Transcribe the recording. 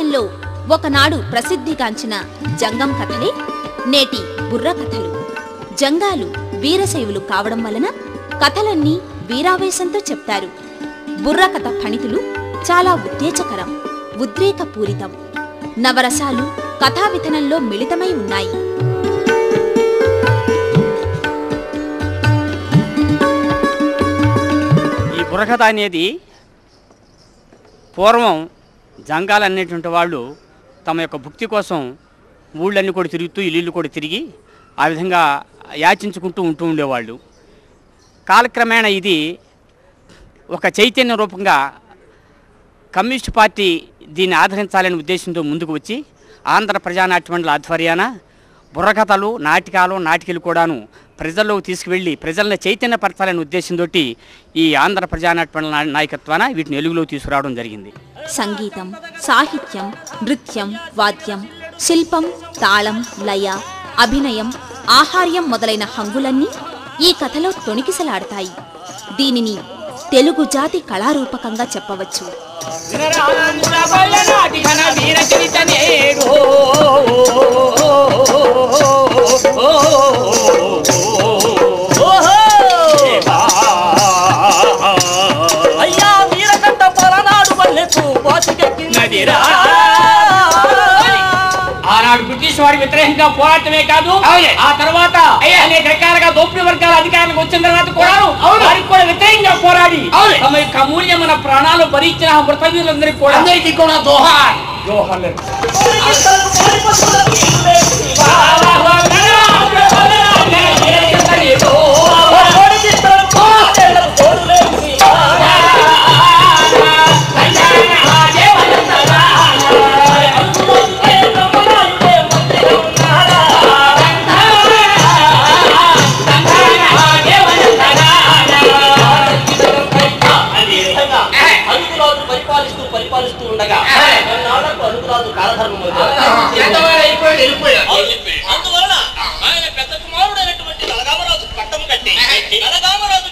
గ్రామాల్లో ఒకనాడు ప్రసిద్ధిగాంచిన జంగం కథలే నేటి బుర్ర కథలు. జంగాలు వీరశైవులు కావడం వలన కథలన్నీ వీరావేశంతో చెప్తారు. బుర్రకథ ఫణితులు చాలా ఉత్తేజకరం, ఉద్రేకపూరితం. నవరసాలు కథావిధనంలో మిళితమై ఉన్నాయి. ఈ బుర్రకథ అనేది పూర్వం జంగాలు అనేటువంటి వాళ్ళు తమ యొక్క భుక్తి కోసం ఊళ్ళన్నీ కూడా తిరుగుతూ ఇల్లు కూడా తిరిగి ఆ విధంగా యాచించుకుంటూ ఉండేవాళ్ళు. కాలక్రమేణా ఇది ఒక చైతన్య రూపంగా కమ్యూనిస్ట్ పార్టీ దీన్ని ఆదరించాలనే ఉద్దేశంతో ముందుకు వచ్చి ఆంధ్ర ప్రజానాట్య మండలి ఆధ్వర్యాన బుర్రకథలు, నాటికలు కూడాను ప్రజల్లోకి తీసుకువెళ్ళి ప్రజలను చైతన్యపరచాలనే ఉద్దేశంతో ఈ ఆంధ్ర ప్రజానాట్య మండలి నాయకత్వాన వీటిని వెలుగులోకి తీసుకురావడం జరిగింది. సంగీతం, సాహిత్యం, నృత్యం, వాద్యం, శిల్పం, తాళం, లయ, అభినయం, ఆహార్యం మొదలైన హంగులన్నీ ఈ కథలో తొణికిసలాడతాయి. దీనిని తెలుగు జాతి కళారూపకంగా చెప్పవచ్చు. ఆనాడు బ్రిటిష్ వాడి వ్యతిరేకంగా పోరాటమే కాదు, ఆ తర్వాత అనేక రకాలుగా దోపిడీ వర్గాల అధికారులకు వచ్చిన తర్వాత కూడా వారికి కూడా వ్యతిరేకంగా పోరాడి తమ యొక్క అమూల్యమైన ప్రాణాలు భరించిన మృతవీరులందరికీ కూడా జోహార్ జోహార్. అందువలన ఆయన పెద్ద కుమారుడైనటువంటి నలగామరాజు పట్టం కట్టి నలగామరాజు